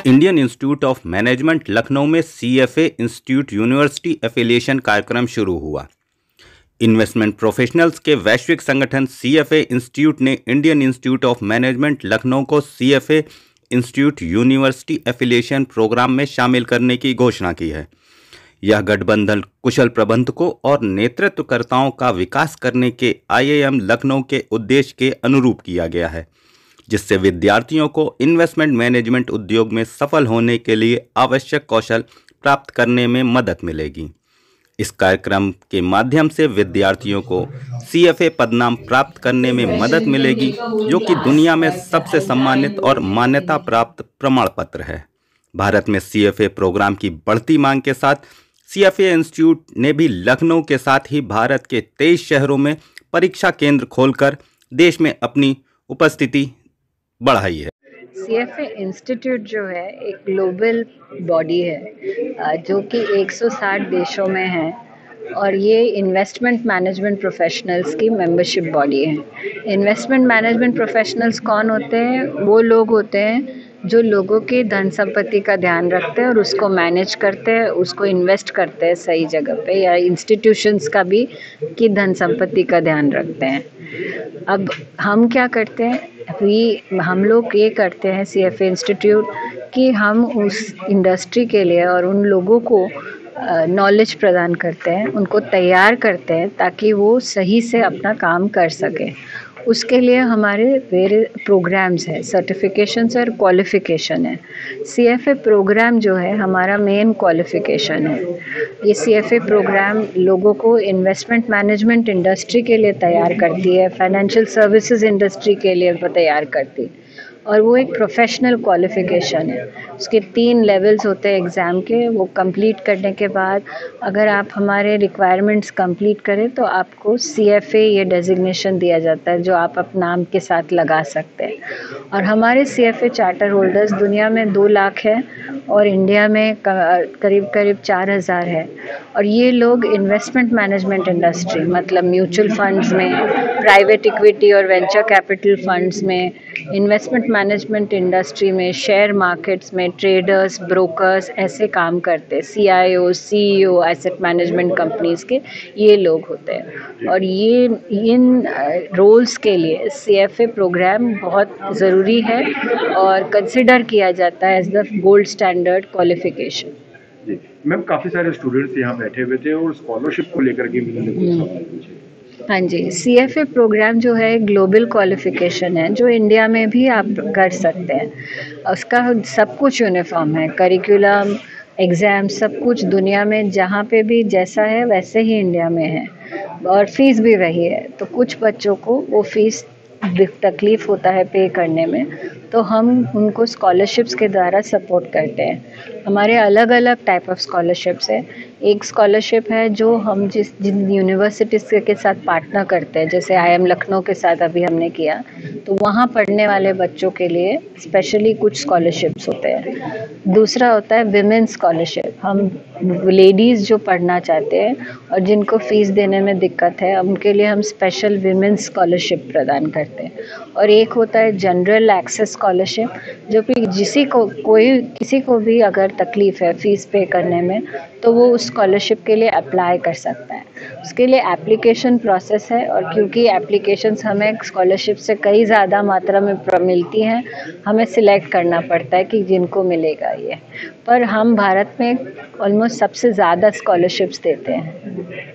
Indian institute of management Lucknow में CFA institute university affiliation कार्यक्रम शुरू हुआ। इन्वेस्टमेंट प्रोफेशनल्स के वैश्विक संगठन सीएफए इंस्टीट्यूट ने Indian institute of management Lucknow को CFA institute university affiliation program में शामिल करने की घोषणा की है। यह गठबंधन कुशल प्रबंधकों और नेतृत्वकर्ताओं का विकास करने के आईआईएम लखनऊ के उद्देश्य के अनुरूप किया गया है, जिससे विद्यार्थियों को इन्वेस्टमेंट मैनेजमेंट उद्योग में सफल होने के लिए आवश्यक कौशल प्राप्त करने में मदद मिलेगी। इस कार्यक्रम के माध्यम से विद्यार्थियों को सीएफए पदनाम प्राप्त करने में मदद मिलेगी, जो कि दुनिया में सबसे सम्मानित और मान्यता प्राप्त प्रमाण पत्र है। भारत में सीएफए प्रोग्राम की बढ़ती मांग के साथ सीएफए इंस्टीट्यूट ने भी लखनऊ के साथ ही भारत के 23 शहरों में परीक्षा केंद्र खोलकर देश में अपनी उपस्थिति बढ़ाई है। सीएफए इंस्टीट्यूट जो है एक ग्लोबल बॉडी है जो कि 160 देशों में है और ये इन्वेस्टमेंट मैनेजमेंट प्रोफेशनल्स की मेंबरशिप बॉडी है। इन्वेस्टमेंट मैनेजमेंट प्रोफेशनल्स कौन होते हैं? वो लोग होते हैं जो लोगों की धन संपत्ति का ध्यान रखते हैं और उसको मैनेज करते हैं, उसको इन्वेस्ट करते हैं सही जगह पे, या इंस्टीट्यूशंस का भी की धन संपत्ति का ध्यान रखते हैं। अब हम क्या करते हैं? अभी हम लोग ये करते हैं सीएफए इंस्टीट्यूट कि हम उस इंडस्ट्री के लिए और उन लोगों को नॉलेज प्रदान करते हैं, उनको तैयार करते हैं ताकि वो सही से अपना काम कर सकें। उसके लिए हमारे वेरे प्रोग्राम्स हैं, सर्टिफिकेशंस और क्वालिफ़िकेशन है। सीएफए प्रोग्राम जो है हमारा मेन क्वालिफ़िकेशन है। ये सीएफए प्रोग्राम लोगों को इन्वेस्टमेंट मैनेजमेंट इंडस्ट्री के लिए तैयार करती है, फाइनेंशियल सर्विसेज इंडस्ट्री के लिए तैयार करती है, और वो एक प्रोफेशनल क्वालिफ़िकेशन है। उसके 3 लेवल्स होते हैं एग्ज़ाम के। वो कंप्लीट करने के बाद अगर आप हमारे रिक्वायरमेंट्स कंप्लीट करें तो आपको सीएफए ये डेजिग्नेशन दिया जाता है, जो आप अपने नाम के साथ लगा सकते हैं। और हमारे सीएफए चार्टर होल्डर्स दुनिया में 2 लाख हैं और इंडिया में करीब करीब 4000 है। और ये लोग इन्वेस्टमेंट मैनेजमेंट इंडस्ट्री मतलब म्यूचुअल फंड्स में, प्राइवेट इक्विटी और वेंचर कैपिटल फंड्स में, इन्वेस्टमेंट मैनेजमेंट इंडस्ट्री में, शेयर मार्केट्स में ट्रेडर्स, ब्रोकर्स ऐसे काम करते हैं। CIO, CEO, asset management companies के ये लोग होते हैं। और ये इन रोल्स के लिए सीएफए प्रोग्राम बहुत ज़रूरी है और कंसिडर किया जाता है as the gold standard qualification. Ma'am, काफ़ी सारे स्टूडेंट्स यहाँ बैठे हुए थे और स्कॉलरशिप को लेकर के भी उन्होंने कुछ सवाल पूछे। हाँ जी, सीएफए प्रोग्राम जो है ग्लोबल क्वालिफ़िकेशन है जो इंडिया में भी आप कर सकते हैं। उसका सब कुछ यूनिफॉर्म है, करिकुलम, एग्ज़ाम सब कुछ दुनिया में जहाँ पे भी जैसा है वैसे ही इंडिया में है, और फ़ीस भी वही है। तो कुछ बच्चों को वो फ़ीस तकलीफ़ होता है पे करने में, तो हम उनको स्कॉलरशिप्स के द्वारा सपोर्ट करते हैं। हमारे अलग अलग टाइप ऑफ स्कॉलरशिप्स है। एक स्कॉलरशिप है जो हम जिन यूनिवर्सिटीज़ के साथ पार्टनर करते हैं, जैसे आईआईएम लखनऊ के साथ अभी हमने किया, तो वहाँ पढ़ने वाले बच्चों के लिए स्पेशली कुछ स्कॉलरशिप्स होते हैं। दूसरा होता है विमेंस स्कॉलरशिप। हम लेडीज़ जो पढ़ना चाहते हैं और जिनको फ़ीस देने में दिक्कत है, उनके लिए हम स्पेशल विमेंस स्कॉलरशिप प्रदान करते हैं। और एक होता है जनरल एक्सेस स्कॉलरशिप, जो कि किसी को भी अगर तकलीफ़ है फ़ीस पे करने में, तो वो उस स्कॉलरशिप के लिए अप्लाई कर सकता है। उसके लिए एप्लीकेशन प्रोसेस है, और क्योंकि एप्लीकेशंस हमें स्कॉलरशिप से कई ज़्यादा मात्रा में मिलती हैं, हमें सिलेक्ट करना पड़ता है कि जिनको मिलेगा ये। पर हम भारत में ऑलमोस्ट सबसे ज़्यादा स्कॉलरशिप्स देते हैं।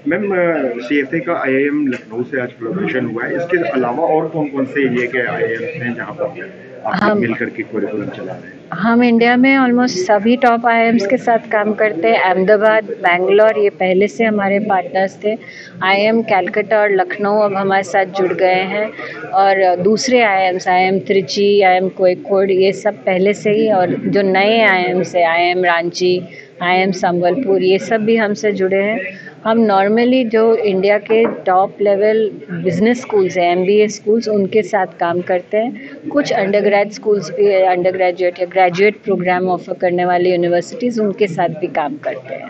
मैम, सीएफए का आईआईएम लखनऊ से आज कोलैबोरेशन हुआ है। इसके अलावा और कौन-कौन से एरिया के आईआईएम हैं जहाँ पर आप मिलकर के करिकुलम चला रहे हैं? हम इंडिया में ऑलमोस्ट सभी टॉप आईआईएम्स के साथ काम करते हैं। अहमदाबाद, बैंगलोर ये पहले से हमारे पार्टनर्स थे। आईआईएम कैलकाटा और लखनऊ अब हमारे साथ जुड़ गए हैं, और दूसरे IIMs, IIM Trichy, IIM Kozhikode, ये सब पहले से ही, और जो नए आईआईएम्स है, आईआईएम रांची, आईआईएम संबलपुर, ये सब भी हमसे जुड़े हैं। हम नॉर्मली जो इंडिया के टॉप लेवल बिजनेस स्कूल्स हैं, एमबीए स्कूल्स, उनके साथ काम करते हैं। कुछ अंडरग्रेड स्कूल्स भी, अंडर ग्रेजुएट या ग्रेजुएट प्रोग्राम ऑफर करने वाली यूनिवर्सिटीज़, उनके साथ भी काम करते हैं।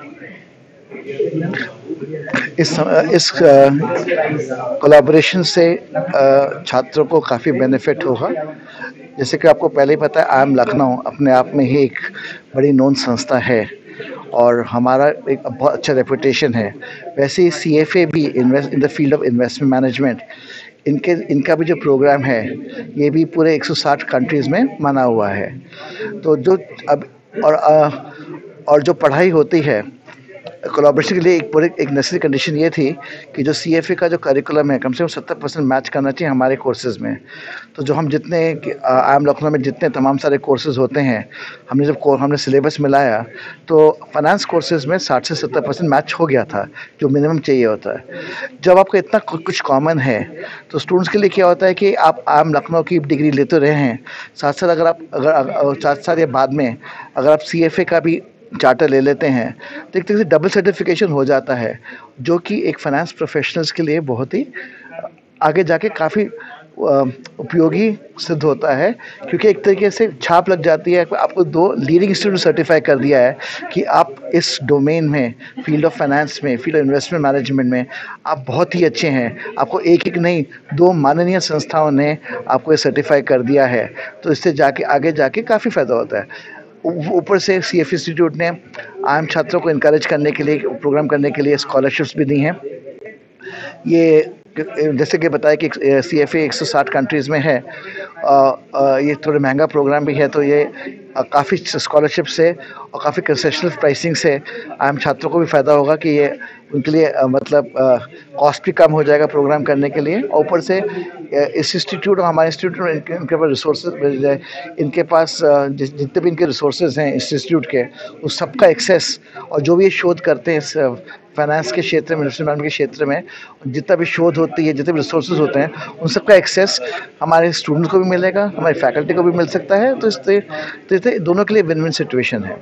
इस कोलैबोरेशन से छात्रों को काफ़ी बेनिफिट होगा। जैसे कि आपको पहले ही पता है, आई एम लखनऊ अपने आप में ही एक बड़ी नोन संस्था है और हमारा एक बहुत अच्छा रेपुटेशन है। वैसे ही CFA भी invest in the field of investment management, इनका भी जो प्रोग्राम है ये भी पूरे 160 कंट्रीज़ में माना हुआ है। तो जो अब और जो पढ़ाई होती है कोलैबोरेशन के लिए, एक नेसेसरी कंडीशन ये थी कि जो CFA का जो करिकुलम है कम से कम 70% मैच करना चाहिए हमारे कोर्सेज़ में। तो जो हम जितने आई एम लखनऊ में जितने तमाम सारे कोर्सेज़ होते हैं, हमने सिलेबस मिलाया तो फाइनेंस कोर्सेज़ में 60 से 70% मैच हो गया था, जो मिनिमम चाहिए होता है। जब आपका इतना कुछ कॉमन है तो स्टूडेंट्स के लिए क्या होता है कि आप आई एम लखनऊ की डिग्री ले तो रहे हैं, साथ साथ अगर साथ साथ या बाद में अगर आप CFA का भी चार्टर ले लेते हैं तो एक तरह से डबल सर्टिफिकेशन हो जाता है, जो कि एक फाइनेंस प्रोफेशनल्स के लिए बहुत ही आगे जाके काफ़ी उपयोगी सिद्ध होता है, क्योंकि एक तरीके से छाप लग जाती है। आपको 2 लीडिंग इंस्टीट्यूट सर्टिफाई कर दिया है कि आप इस डोमेन में, फील्ड ऑफ फाइनेंस में, फील्ड ऑफ इन्वेस्टमेंट मैनेजमेंट में आप बहुत ही अच्छे हैं। आपको एक नहीं 2 माननीय संस्थाओं ने आपको ये सर्टिफाई कर दिया है, तो इससे आगे जाके काफ़ी फ़ायदा होता है। ऊपर से CFA इंस्टीट्यूट ने आम छात्रों को इनकरेज करने के लिए, प्रोग्राम करने के लिए स्कॉलरशिप्स भी दी हैं। ये जैसे कि बताया कि CFA 160 कंट्रीज़ में है, ये थोड़ा महंगा प्रोग्राम भी है, तो ये काफ़ी स्कॉलरशिप से और काफ़ी कंसेशनल प्राइसिंग से आम छात्रों को भी फ़ायदा होगा कि ये उनके लिए मतलब कॉस्ट भी कम हो जाएगा प्रोग्राम करने के लिए। और ऊपर से इस इंस्टीट्यूट और हमारे इंस्टीट्यूट में इनके पास रिसोर्सेज, इनके पास जितने भी इनके रिसोर्सेज हैं इस इंस्टीट्यूट के, उस सबका एक्सेस, और जो भी ये शोध करते हैं इस फाइनेंस के क्षेत्र में, इन्वेस्टमेंट मैनेजमेंट के क्षेत्र में, जितना भी शोध होती है, जितने भी रिसोर्सेज होते हैं, उन सबका एक्सेस हमारे स्टूडेंट्स को भी मिलेगा, हमारी फैकल्टी को भी मिल सकता है। तो इससे दोनों के लिए विन विन सिचुएशन है।